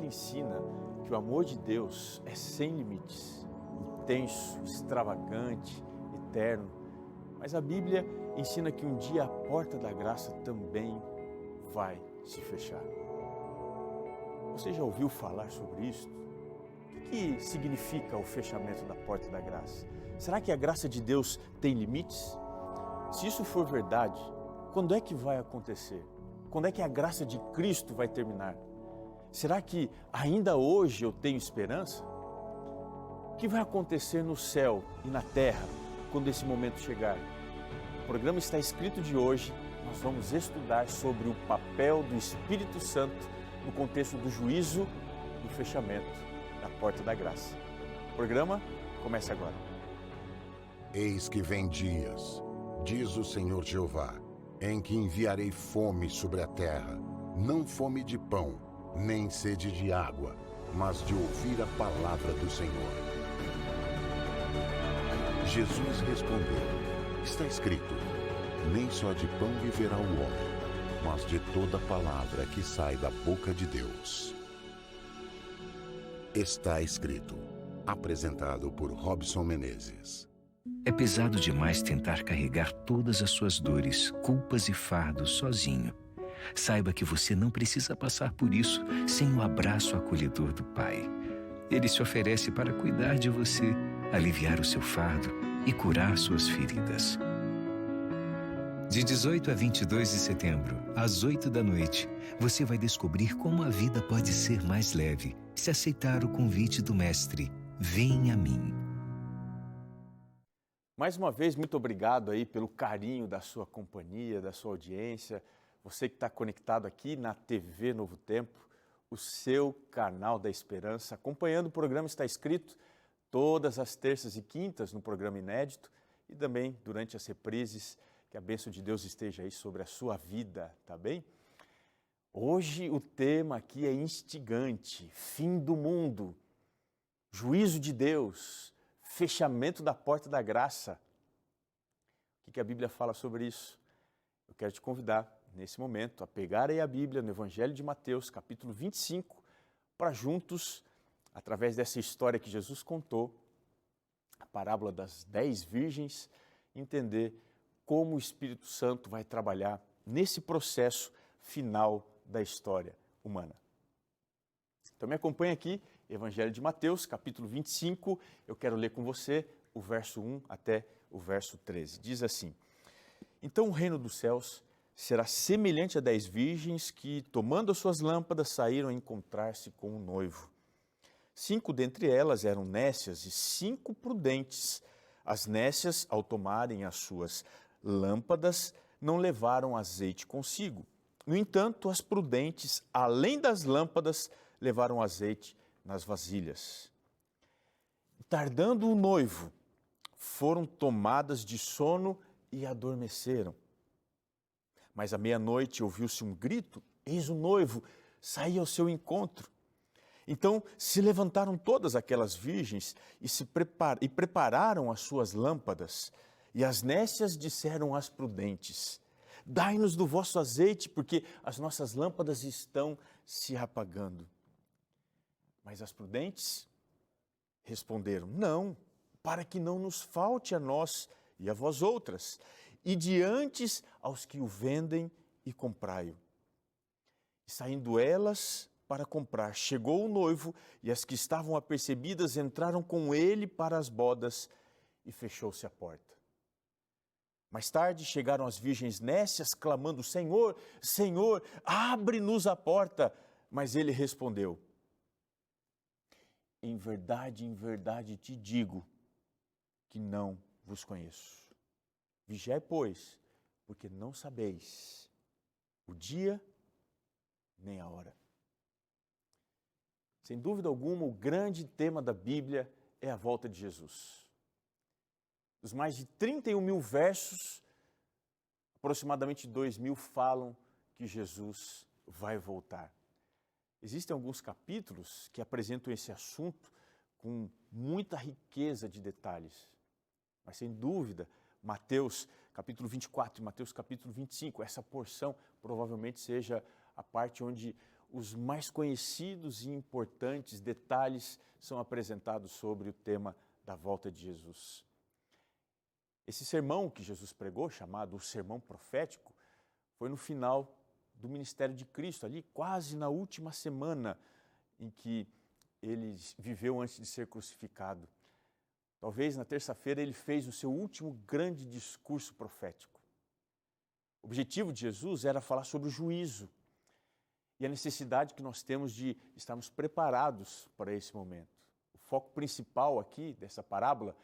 Bíblia ensina que o amor de Deus é sem limites, intenso, extravagante, eterno. Mas a Bíblia ensina que um dia a porta da graça também vai se fechar. Você já ouviu falar sobre isso? O que significa o fechamento da porta da graça? Será que a graça de Deus tem limites? Se isso for verdade, quando é que vai acontecer? Quando é que a graça de Cristo vai terminar? Será que ainda hoje eu tenho esperança? O que vai acontecer no céu e na terra quando esse momento chegar? O programa Está Escrito de hoje, nós vamos estudar sobre o papel do Espírito Santo no contexto do juízo e do fechamento da porta da graça. O programa começa agora. Eis que vem dias, diz o Senhor Jeová, em que enviarei fome sobre a terra, não fome de pão, nem sede de água, mas de ouvir a palavra do Senhor. Jesus respondeu, está escrito, nem só de pão viverá o homem, mas de toda palavra que sai da boca de Deus. Está escrito, apresentado por Robson Menezes. É pesado demais tentar carregar todas as suas dores, culpas e fardos sozinho. Saiba que você não precisa passar por isso sem o abraço acolhedor do Pai. Ele se oferece para cuidar de você, aliviar o seu fardo e curar suas feridas. De 18 a 22 de setembro, às 8 da noite, você vai descobrir como a vida pode ser mais leve se aceitar o convite do Mestre. Vem a mim. Mais uma vez, muito obrigado aí pelo carinho da sua companhia, da sua audiência. Você que está conectado aqui na TV Novo Tempo, o seu canal da esperança, acompanhando o programa Está Escrito todas as terças e quintas no programa inédito e também durante as reprises. Que a bênção de Deus esteja aí sobre a sua vida, tá bem? Hoje o tema aqui é instigante, fim do mundo, juízo de Deus, fechamento da porta da graça. O que a Bíblia fala sobre isso? Eu quero te convidar, nesse momento, a pegar aí a Bíblia no Evangelho de Mateus, capítulo 25, para juntos, através dessa história que Jesus contou, a parábola das 10 virgens, entender como o Espírito Santo vai trabalhar nesse processo final da história humana. Então me acompanha aqui, Evangelho de Mateus, capítulo 25, eu quero ler com você o verso 1 até o verso 13. Diz assim, então o reino dos céus será semelhante a 10 virgens que, tomando as suas lâmpadas, saíram a encontrar-se com o noivo. 5 dentre elas eram nécias e 5 prudentes. As nécias, ao tomarem as suas lâmpadas, não levaram azeite consigo. No entanto, as prudentes, além das lâmpadas, levaram azeite nas vasilhas. Tardando o noivo, foram tomadas de sono e adormeceram. Mas à meia-noite ouviu-se um grito, eis o noivo, saía ao seu encontro. Então se levantaram todas aquelas virgens e prepararam as suas lâmpadas. E as nécias disseram às prudentes, dai-nos do vosso azeite, porque as nossas lâmpadas estão se apagando. Mas as prudentes responderam, não, para que não nos falte a nós e a vós outras, e diante aos que o vendem e comprai-o. E saindo elas para comprar, chegou o noivo, e as que estavam apercebidas entraram com ele para as bodas, e fechou-se a porta. Mais tarde chegaram as virgens nécias, clamando, Senhor, Senhor, abre-nos a porta. Mas ele respondeu, em verdade te digo que não vos conheço. Vigiai, pois, porque não sabeis o dia nem a hora. Sem dúvida alguma, o grande tema da Bíblia é a volta de Jesus. Dos mais de 31 mil versos, aproximadamente 2.000 falam que Jesus vai voltar. Existem alguns capítulos que apresentam esse assunto com muita riqueza de detalhes. Mas, sem dúvida, Mateus capítulo 24 e Mateus capítulo 25, essa porção provavelmente seja a parte onde os mais conhecidos e importantes detalhes são apresentados sobre o tema da volta de Jesus. Esse sermão que Jesus pregou, chamado o Sermão Profético, foi no final do ministério de Cristo, ali quase na última semana em que ele viveu antes de ser crucificado. Talvez na terça-feira ele fez o seu último grande discurso profético. O objetivo de Jesus era falar sobre o juízo e a necessidade que nós temos de estarmos preparados para esse momento. O foco principal aqui dessa parábola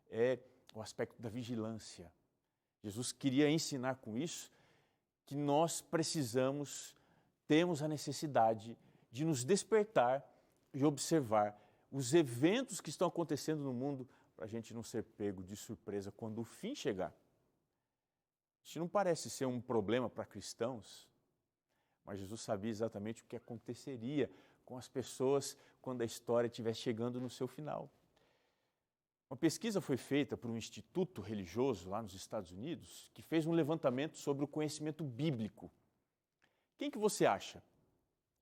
é o aspecto da vigilância. Jesus queria ensinar com isso que nós temos a necessidade de nos despertar e observar os eventos que estão acontecendo no mundo para a gente não ser pego de surpresa quando o fim chegar. Isso não parece ser um problema para cristãos, mas Jesus sabia exatamente o que aconteceria com as pessoas quando a história estiver chegando no seu final. Uma pesquisa foi feita por um instituto religioso lá nos Estados Unidos que fez um levantamento sobre o conhecimento bíblico. Quem que você acha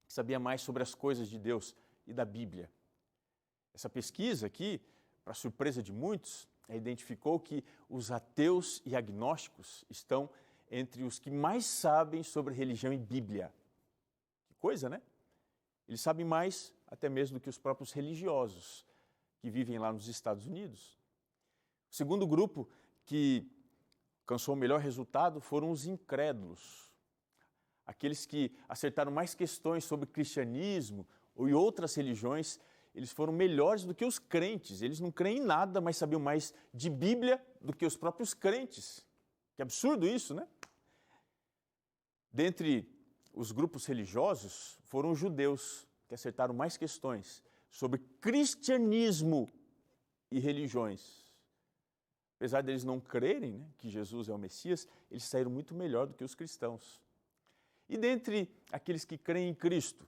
que sabia mais sobre as coisas de Deus e da Bíblia? Essa pesquisa aqui, para surpresa de muitos, identificou que os ateus e agnósticos estão entre os que mais sabem sobre religião e Bíblia. Que coisa, né? Eles sabem mais até mesmo do que os próprios religiosos que vivem lá nos Estados Unidos. O segundo grupo que alcançou o melhor resultado foram os incrédulos. Aqueles que acertaram mais questões sobre cristianismo ou em outras religiões, eles foram melhores do que os crentes. Eles não creem em nada, mas sabiam mais de Bíblia do que os próprios crentes. Que absurdo isso, né? Dentre os grupos religiosos, foram os judeus que acertaram mais questões sobre cristianismo e religiões. Apesar deles não crerem, né, que Jesus é o Messias, eles saíram muito melhor do que os cristãos. E dentre aqueles que creem em Cristo,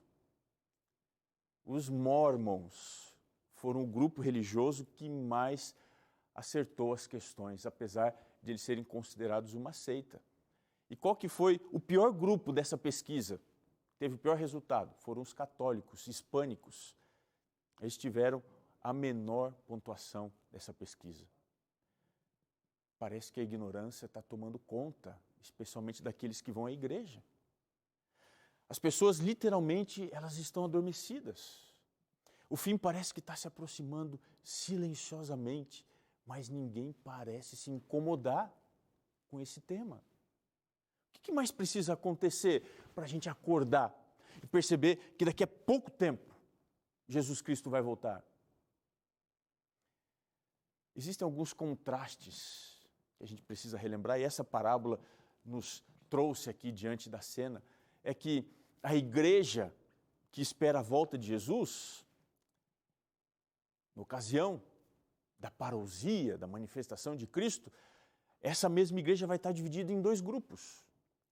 os Mormons foram o grupo religioso que mais acertou as questões, apesar de eles serem considerados uma seita. E qual que foi o pior grupo dessa pesquisa? Teve o pior resultado? Foram os católicos, hispânicos. Eles tiveram a menor pontuação dessa pesquisa. Parece que a ignorância está tomando conta, especialmente daqueles que vão à igreja. As pessoas, literalmente, elas estão adormecidas. O fim parece que está se aproximando silenciosamente, mas ninguém parece se incomodar com esse tema. O que mais precisa acontecer para a gente acordar e perceber que daqui a pouco tempo Jesus Cristo vai voltar? Existem alguns contrastes que a gente precisa relembrar, e essa parábola nos trouxe aqui diante da cena, é que a igreja que espera a volta de Jesus, na ocasião da parousia, da manifestação de Cristo, essa mesma igreja vai estar dividida em dois grupos.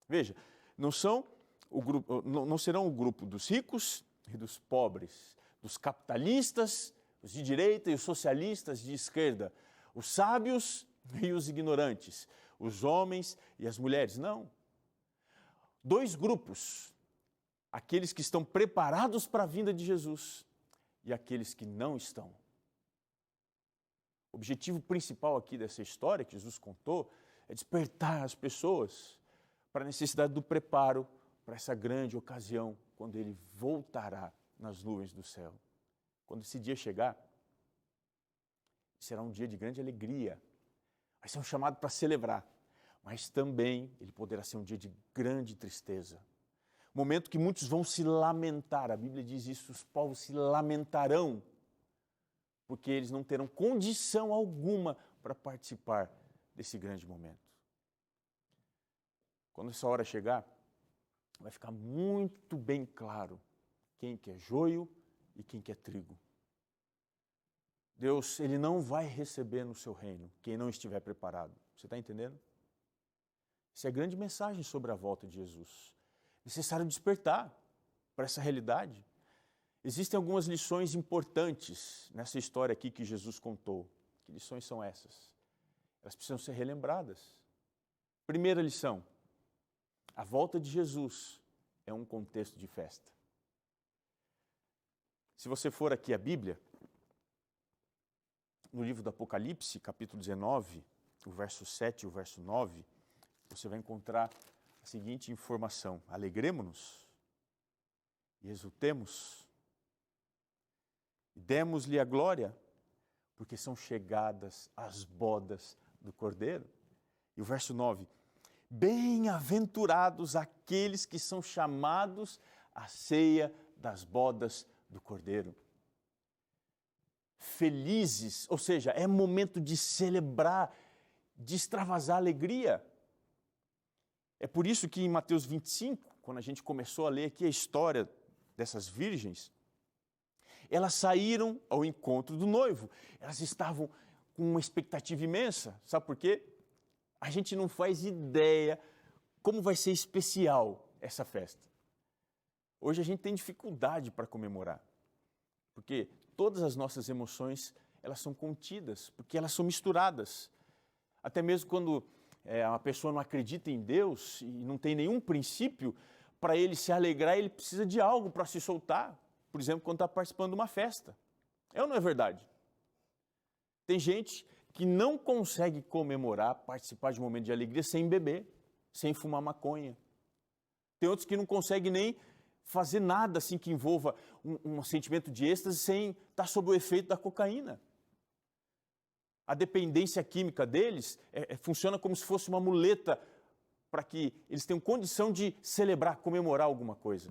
Veja, não serão o grupo dos ricos e dos pobres, dos capitalistas, os de direita e os socialistas de esquerda, os sábios e os ignorantes, os homens e as mulheres. Não. Dois grupos, aqueles que estão preparados para a vinda de Jesus e aqueles que não estão. O objetivo principal aqui dessa história que Jesus contou é despertar as pessoas para a necessidade do preparo para essa grande ocasião, quando ele voltará nas nuvens do céu. Quando esse dia chegar, será um dia de grande alegria. Vai ser um chamado para celebrar, mas também ele poderá ser um dia de grande tristeza. Momento que muitos vão se lamentar. A Bíblia diz isso, os povos se lamentarão, porque eles não terão condição alguma para participar desse grande momento. Quando essa hora chegar, vai ficar muito bem claro quem que é joio e quem que é trigo. Deus, ele não vai receber no seu reino quem não estiver preparado. Você está entendendo? Essa é a grande mensagem sobre a volta de Jesus. É necessário despertar para essa realidade. Existem algumas lições importantes nessa história aqui que Jesus contou. Que lições são essas? Elas precisam ser relembradas. Primeira lição: a volta de Jesus é um contexto de festa. Se você for aqui à Bíblia, no livro do Apocalipse, capítulo 19, o verso 7 e o verso 9, você vai encontrar a seguinte informação: alegremo-nos e exultemos, e demos-lhe a glória, porque são chegadas as bodas do Cordeiro. E o verso 9: bem-aventurados aqueles que são chamados à ceia das bodas do Cordeiro. Felizes, ou seja, é momento de celebrar, de extravasar alegria. É por isso que em Mateus 25, quando a gente começou a ler aqui a história dessas virgens, elas saíram ao encontro do noivo. Elas estavam com uma expectativa imensa. Sabe por quê? A gente não faz ideia como vai ser especial essa festa. Hoje a gente tem dificuldade para comemorar, porque todas as nossas emoções, elas são contidas, porque elas são misturadas. Até mesmo quando uma pessoa não acredita em Deus e não tem nenhum princípio, para ele se alegrar, ele precisa de algo para se soltar. Por exemplo, quando está participando de uma festa. É ou não é verdade? Tem gente que não consegue comemorar, participar de um momento de alegria sem beber, sem fumar maconha. Tem outros que não conseguem nem fazer nada assim que envolva um sentimento de êxtase sem estar sob o efeito da cocaína. A dependência química deles funciona como se fosse uma muleta para que eles tenham condição de celebrar, comemorar alguma coisa.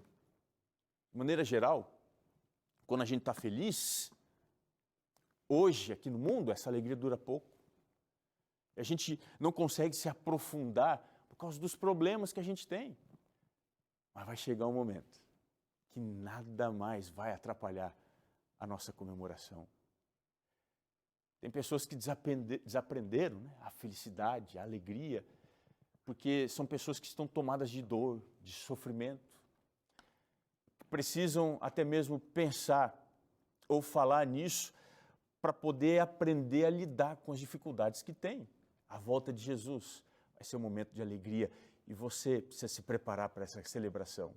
De maneira geral, quando a gente está feliz, hoje aqui no mundo, essa alegria dura pouco. A gente não consegue se aprofundar por causa dos problemas que a gente tem. Mas vai chegar um momento que nada mais vai atrapalhar a nossa comemoração. Tem pessoas que desaprenderam, né, a felicidade, a alegria, porque são pessoas que estão tomadas de dor, de sofrimento. Precisam até mesmo pensar ou falar nisso para poder aprender a lidar com as dificuldades que têm. A volta de Jesus vai ser um momento de alegria e você precisa se preparar para essa celebração.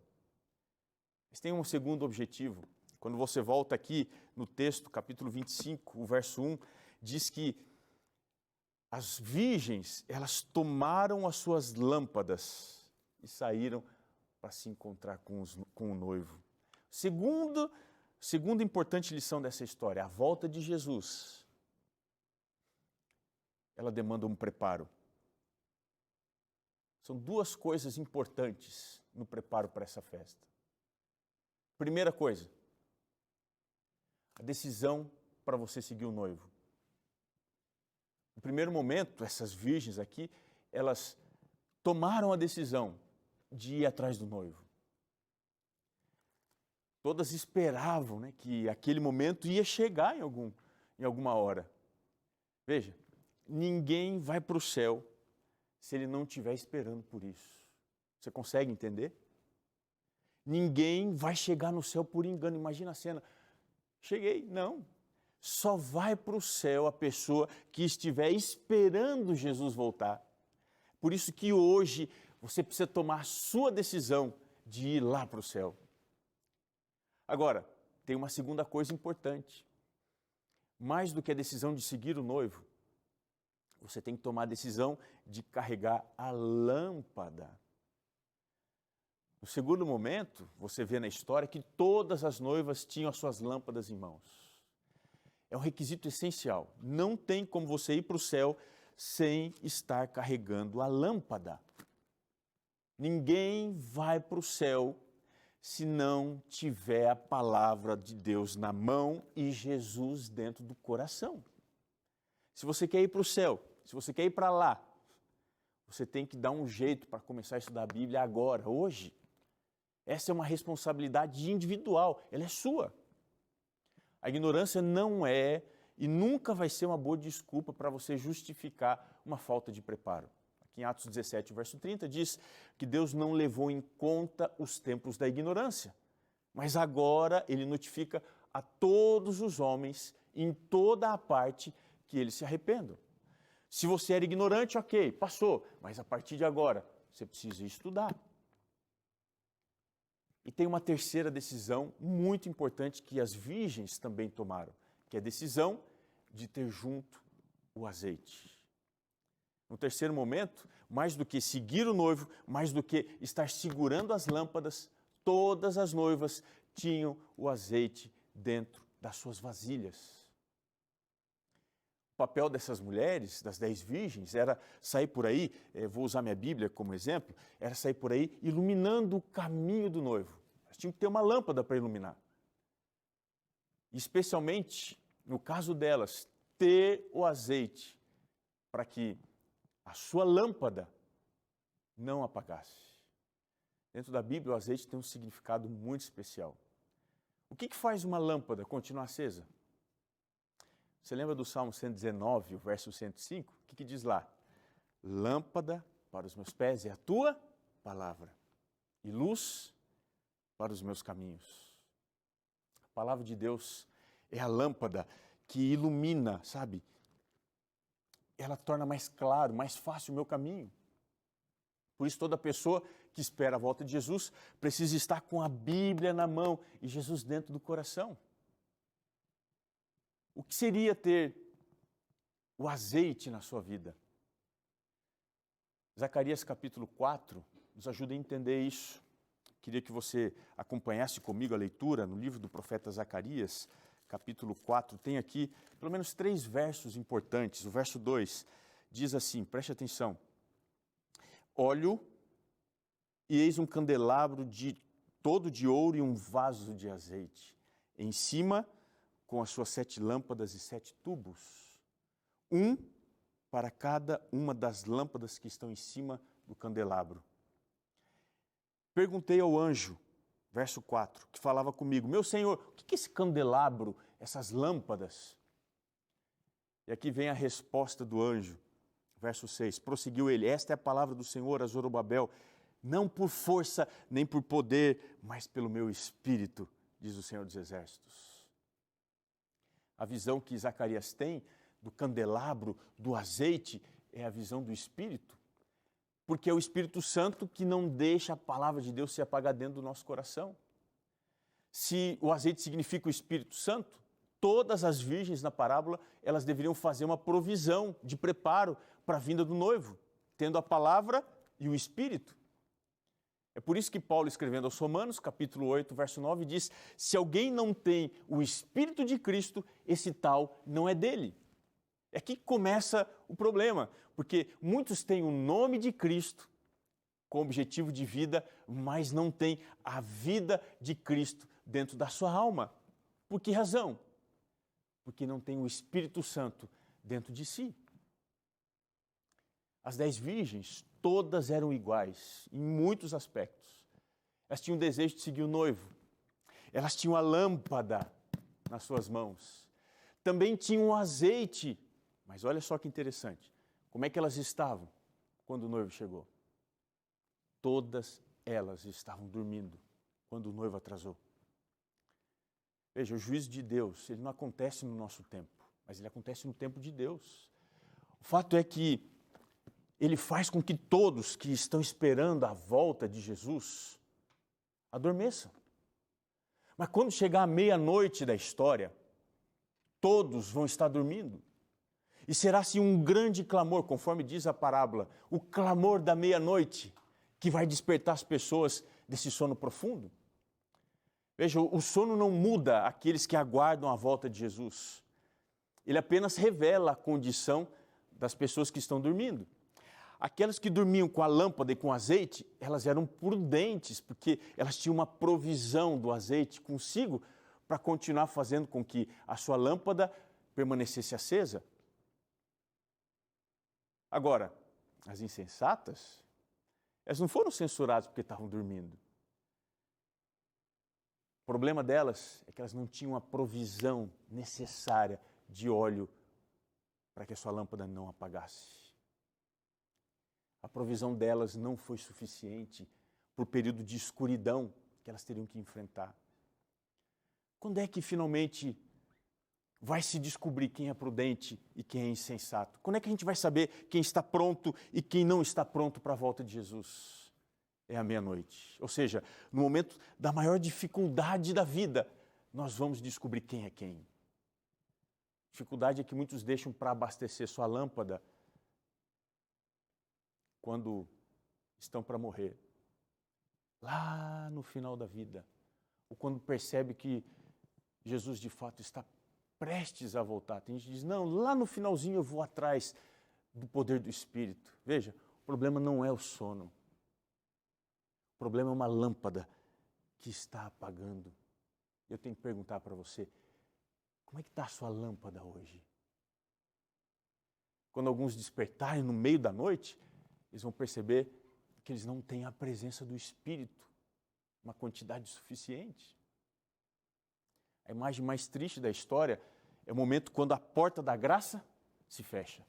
Mas tem um segundo objetivo. Quando você volta aqui no texto, capítulo 25, o verso 1, diz que as virgens, elas tomaram as suas lâmpadas e saíram para se encontrar com o noivo. Segunda importante lição dessa história, a volta de Jesus, ela demanda um preparo. São duas coisas importantes no preparo para essa festa. Primeira coisa, a decisão para você seguir o noivo. No primeiro momento, essas virgens aqui, elas tomaram a decisão de ir atrás do noivo. Todas esperavam, né, que aquele momento ia chegar em alguma hora. Veja, ninguém vai para o céu se ele não estiver esperando por isso. Você consegue entender? Ninguém vai chegar no céu por engano. Imagina a cena. Cheguei, não. Só vai para o céu a pessoa que estiver esperando Jesus voltar. Por isso que hoje você precisa tomar a sua decisão de ir lá para o céu. Agora, tem uma segunda coisa importante. Mais do que a decisão de seguir o noivo, você tem que tomar a decisão de carregar a lâmpada. No segundo momento, você vê na história que todas as noivas tinham as suas lâmpadas em mãos. É um requisito essencial. Não tem como você ir para o céu sem estar carregando a lâmpada. Ninguém vai para o céu se não tiver a palavra de Deus na mão e Jesus dentro do coração. Se você quer ir para o céu, se você quer ir para lá, você tem que dar um jeito para começar a estudar a Bíblia agora, hoje. Essa é uma responsabilidade individual, ela é sua. A ignorância não é e nunca vai ser uma boa desculpa para você justificar uma falta de preparo. Aqui em Atos 17, verso 30, diz que Deus não levou em conta os tempos da ignorância, mas agora Ele notifica a todos os homens, em toda a parte, que eles se arrependam. Se você era ignorante, ok, passou, mas a partir de agora, você precisa estudar. E tem uma terceira decisão muito importante que as virgens também tomaram, que é a decisão de ter junto o azeite. No terceiro momento, mais do que seguir o noivo, mais do que estar segurando as lâmpadas, todas as noivas tinham o azeite dentro das suas vasilhas. O papel dessas mulheres, das 10 virgens, era sair por aí, vou usar minha Bíblia como exemplo, era sair por aí iluminando o caminho do noivo. Elas tinham que ter uma lâmpada para iluminar. Especialmente, no caso delas, ter o azeite para que a sua lâmpada não apagasse. Dentro da Bíblia, o azeite tem um significado muito especial. O que faz uma lâmpada continuar acesa? Você lembra do Salmo 119, o verso 105? O que diz lá? Lâmpada para os meus pés é a tua palavra e luz para os meus caminhos. A palavra de Deus é a lâmpada que ilumina, sabe? Ela torna mais claro, mais fácil o meu caminho. Por isso, toda pessoa que espera a volta de Jesus precisa estar com a Bíblia na mão e Jesus dentro do coração. O que seria ter o azeite na sua vida? Zacarias capítulo 4 nos ajuda a entender isso. Queria que você acompanhasse comigo a leitura no livro do profeta Zacarias, capítulo 4. Tem aqui pelo menos 3 versos importantes. O verso 2 diz assim, preste atenção. Olho e eis um candelabro todo de ouro e um vaso de azeite. Em cima, com as suas 7 lâmpadas e 7 tubos, um para cada uma das lâmpadas que estão em cima do candelabro. Perguntei ao anjo, verso 4, que falava comigo, meu Senhor, o que é esse candelabro, essas lâmpadas? E aqui vem a resposta do anjo, verso 6, prosseguiu ele, esta é a palavra do Senhor a Zorobabel, não por força nem por poder, mas pelo meu espírito, diz o Senhor dos Exércitos. A visão que Zacarias tem do candelabro, do azeite, é a visão do Espírito. Porque é o Espírito Santo que não deixa a palavra de Deus se apagar dentro do nosso coração. Se o azeite significa o Espírito Santo, todas as virgens na parábola, elas deveriam fazer uma provisão de preparo para a vinda do noivo, tendo a palavra e o Espírito. É por isso que Paulo, escrevendo aos Romanos, capítulo 8, verso 9, diz, se alguém não tem o Espírito de Cristo, esse tal não é dele. É aqui que começa o problema, porque muitos têm o nome de Cristo com objetivo de vida, mas não têm a vida de Cristo dentro da sua alma. Por que razão? Porque não tem o Espírito Santo dentro de si. As 10 virgens, todas eram iguais, em muitos aspectos. Elas tinham o desejo de seguir o noivo. Elas tinham a lâmpada nas suas mãos. Também tinham o azeite. Mas olha só que interessante. Como é que elas estavam quando o noivo chegou? Todas elas estavam dormindo quando o noivo atrasou. Veja, o juízo de Deus, ele não acontece no nosso tempo, mas ele acontece no tempo de Deus. O fato é que ele faz com que todos que estão esperando a volta de Jesus adormeçam. Mas quando chegar a meia-noite da história, todos vão estar dormindo. E será assim um grande clamor, conforme diz a parábola, o clamor da meia-noite, que vai despertar as pessoas desse sono profundo. Veja, o sono não muda aqueles que aguardam a volta de Jesus. Ele apenas revela a condição das pessoas que estão dormindo. Aquelas que dormiam com a lâmpada e com azeite, elas eram prudentes, porque elas tinham uma provisão do azeite consigo para continuar fazendo com que a sua lâmpada permanecesse acesa. Agora, as insensatas, elas não foram censuradas porque estavam dormindo. O problema delas é que elas não tinham a provisão necessária de óleo para que a sua lâmpada não apagasse. A provisão delas não foi suficiente para o período de escuridão que elas teriam que enfrentar. Quando é que finalmente vai se descobrir quem é prudente e quem é insensato? Quando é que a gente vai saber quem está pronto e quem não está pronto para a volta de Jesus? é a meia-noite. Ou seja, no momento da maior dificuldade da vida, nós vamos descobrir quem é quem. Dificuldade é que muitos deixam para abastecer sua lâmpada quando estão para morrer. Lá no final da vida, ou quando percebe que Jesus de fato está prestes a voltar. Tem gente que diz, não, lá no finalzinho eu vou atrás do poder do Espírito. Veja, o problema não é o sono. O problema é uma lâmpada que está apagando. Eu tenho que perguntar para você, como é que está a sua lâmpada hoje? Quando alguns despertarem no meio da noite, eles vão perceber que eles não têm a presença do Espírito, uma quantidade suficiente. A imagem mais triste da história é o momento quando a porta da graça se fecha.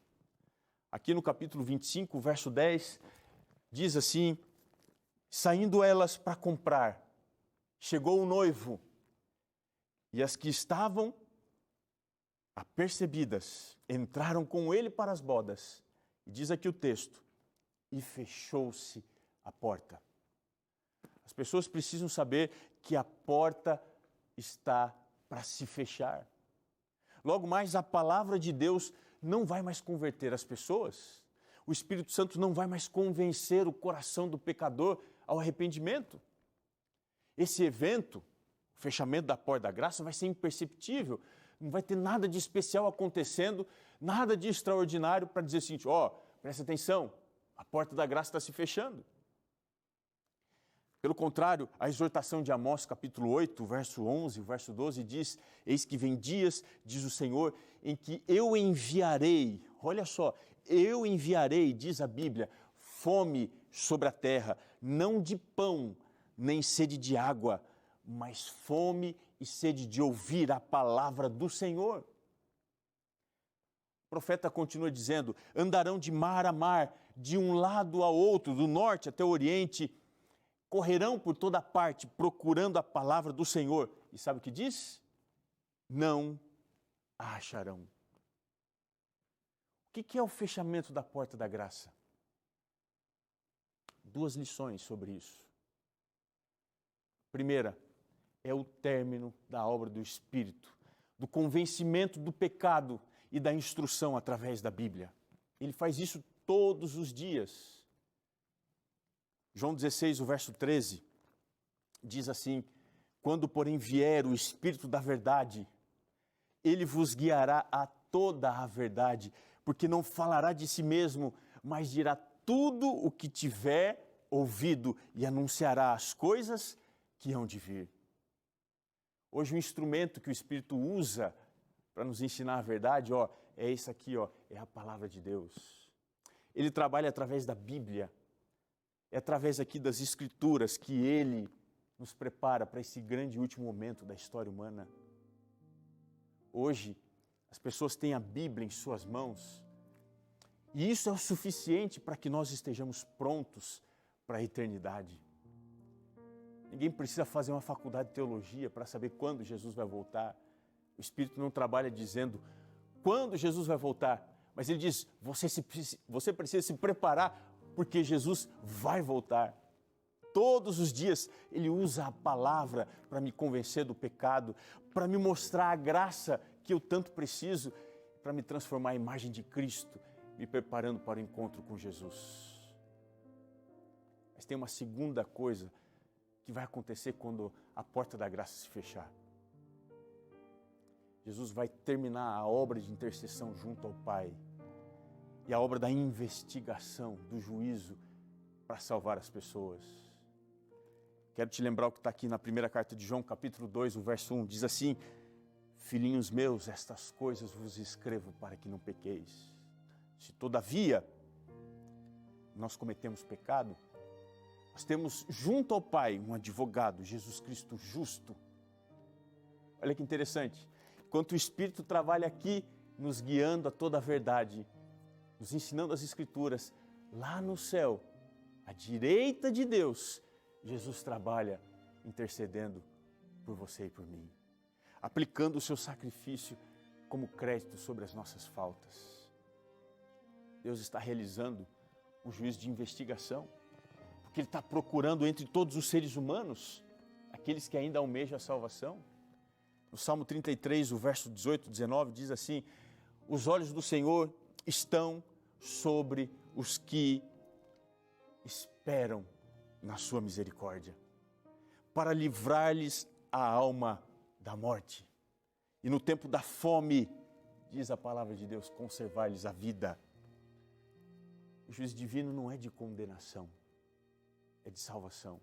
Aqui no capítulo 25, verso 10, diz assim, saindo elas para comprar, chegou o noivo, e as que estavam apercebidas entraram com ele para as bodas. E diz aqui o texto, e fechou-se a porta. As pessoas precisam saber que a porta está para se fechar. Logo mais, a palavra de Deus não vai mais converter as pessoas. O Espírito Santo não vai mais convencer o coração do pecador ao arrependimento. Esse evento, o fechamento da porta da graça, vai ser imperceptível. Não vai ter nada de especial acontecendo, nada de extraordinário para dizer assim, presta atenção, a porta da graça está se fechando. Pelo contrário, a exortação de Amós, capítulo 8, verso 11, verso 12, diz, eis que vem dias, diz o Senhor, em que eu enviarei, olha só, eu enviarei, diz a Bíblia, fome sobre a terra, não de pão, nem sede de água, mas fome e sede de ouvir a palavra do Senhor. O profeta continua dizendo, andarão de mar a mar, de um lado ao outro, do norte até o oriente, correrão por toda parte procurando a palavra do Senhor. E sabe o que diz? Não a acharão. O que é o fechamento da porta da graça? 2 lições sobre isso. Primeira, é o término da obra do Espírito, do convencimento do pecado e da instrução através da Bíblia. Ele faz isso todos os dias. João 16, o verso 13, diz assim, quando porém vier o Espírito da verdade, ele vos guiará a toda a verdade, porque não falará de si mesmo, mas dirá tudo o que tiver ouvido e anunciará as coisas que hão de vir. Hoje o instrumento que o Espírito usa para nos ensinar a verdade, é isso aqui, é a palavra de Deus. Ele trabalha através da Bíblia. É através aqui das Escrituras que Ele nos prepara para esse grande último momento da história humana. Hoje, as pessoas têm a Bíblia em suas mãos e isso é o suficiente para que nós estejamos prontos para a eternidade. Ninguém precisa fazer uma faculdade de teologia para saber quando Jesus vai voltar. O Espírito não trabalha dizendo quando Jesus vai voltar, mas Ele diz, você precisa se preparar porque Jesus vai voltar. Todos os dias Ele usa a palavra para me convencer do pecado, para me mostrar a graça que eu tanto preciso, para me transformar em imagem de Cristo, me preparando para o encontro com Jesus. Mas tem uma segunda coisa que vai acontecer quando a porta da graça se fechar. Jesus vai terminar a obra de intercessão junto ao Pai e a obra da investigação, do juízo para salvar as pessoas. Quero te lembrar o que está aqui na primeira carta de João, capítulo 2, o verso 1, diz assim, filhinhos meus, estas coisas vos escrevo para que não pequeis. Se todavia nós cometemos pecado, nós temos junto ao Pai um advogado, Jesus Cristo justo. Olha que interessante, enquanto o Espírito trabalha aqui, nos guiando a toda a verdade, nos ensinando as Escrituras, lá no céu, à direita de Deus, Jesus trabalha intercedendo por você e por mim, aplicando o seu sacrifício como crédito sobre as nossas faltas. Deus está realizando um juízo de investigação, que Ele está procurando entre todos os seres humanos, aqueles que ainda almejam a salvação. No Salmo 33, o verso 18 e 19, diz assim: os olhos do Senhor estão sobre os que esperam na sua misericórdia, para livrar-lhes a alma da morte. E no tempo da fome, diz a palavra de Deus, conservar-lhes a vida. O juízo divino não é de condenação, é de salvação.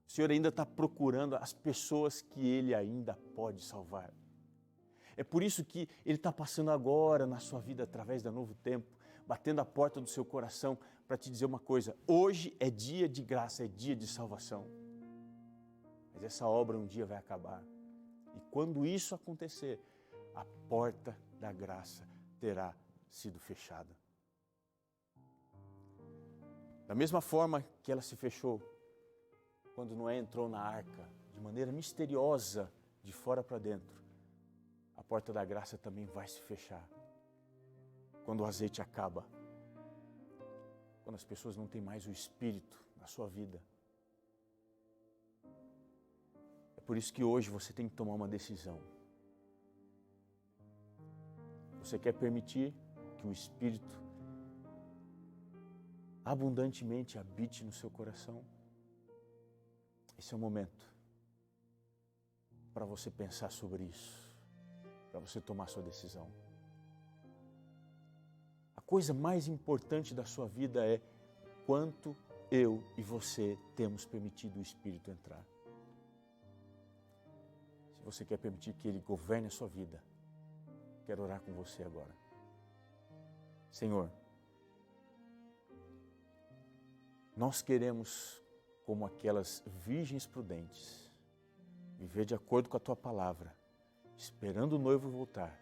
O Senhor ainda está procurando as pessoas que Ele ainda pode salvar. É por isso que Ele está passando agora na sua vida, através da Novo Tempo, batendo a porta do seu coração para te dizer uma coisa: hoje é dia de graça, é dia de salvação. Mas essa obra um dia vai acabar. E quando isso acontecer, a porta da graça terá sido fechada. Da mesma forma que ela se fechou quando Noé entrou na arca, de maneira misteriosa, de fora para dentro, a porta da graça também vai se fechar. Quando o azeite acaba, quando as pessoas não têm mais o Espírito na sua vida. É por isso que hoje você tem que tomar uma decisão. Você quer permitir que o Espírito abundantemente habite no seu coração? Esse é o momento para você pensar sobre isso, para você tomar sua decisão. A coisa mais importante da sua vida é quanto eu e você temos permitido o Espírito entrar. Se você quer permitir que Ele governe a sua vida, quero orar com você agora. Senhor, nós queremos, como aquelas virgens prudentes, viver de acordo com a Tua palavra, esperando o noivo voltar,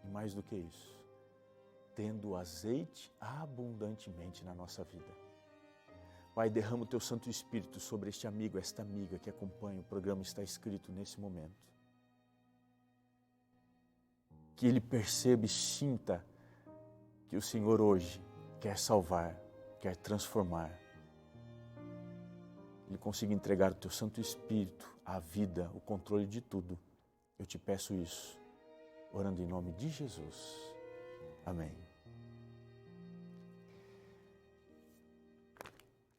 e mais do que isso, tendo azeite abundantemente na nossa vida. Pai, derrama o Teu Santo Espírito sobre este amigo, esta amiga que acompanha o programa Está Escrito nesse momento. Que ele perceba e sinta que o Senhor hoje quer salvar, quer transformar. Ele consiga entregar o Teu Santo Espírito, a vida, o controle de tudo. Eu te peço isso, orando em nome de Jesus. Amém.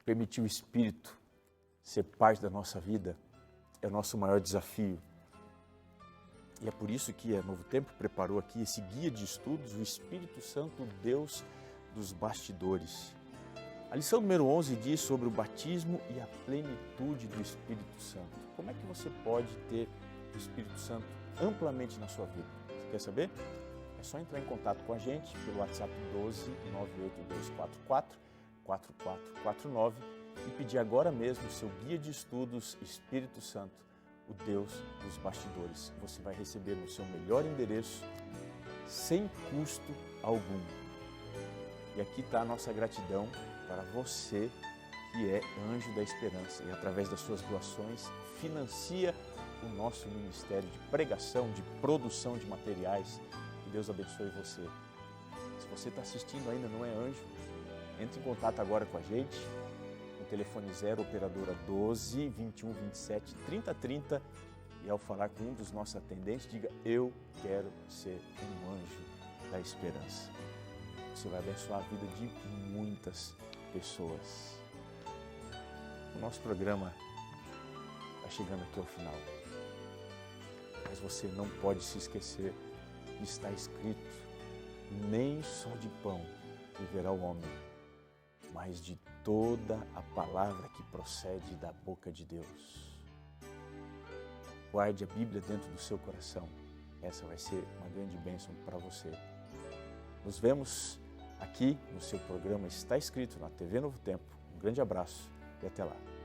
Permitir o Espírito ser parte da nossa vida é o nosso maior desafio. E é por isso que a Novo Tempo preparou aqui esse guia de estudos, o Espírito Santo, Deus dos bastidores. A lição número 11 diz sobre o batismo e a plenitude do Espírito Santo. Como é que você pode ter o Espírito Santo amplamente na sua vida? Você quer saber? É só entrar em contato com a gente pelo WhatsApp 12 98244 4449 e pedir agora mesmo o seu guia de estudos Espírito Santo, o Deus dos bastidores. Você vai receber no seu melhor endereço, sem custo algum. E aqui está a nossa gratidão para você que é Anjo da Esperança e através das suas doações financia o nosso ministério de pregação, de produção de materiais. Que Deus abençoe você. Se você está assistindo ainda não é anjo, entre em contato agora com a gente, no telefone 0 operadora 12 21 27 30 30 e ao falar com um dos nossos atendentes, diga: eu quero ser um anjo da esperança. Você vai abençoar a vida de muitas pessoas. O nosso programa está chegando aqui ao final, mas você não pode se esquecer que está escrito: nem só de pão viverá o homem, mas de toda a palavra que procede da boca de Deus. Guarde a Bíblia dentro do seu coração. Essa vai ser uma grande bênção para você. Nos vemos aqui no seu programa Está Escrito na TV Novo Tempo. Um grande abraço e até lá.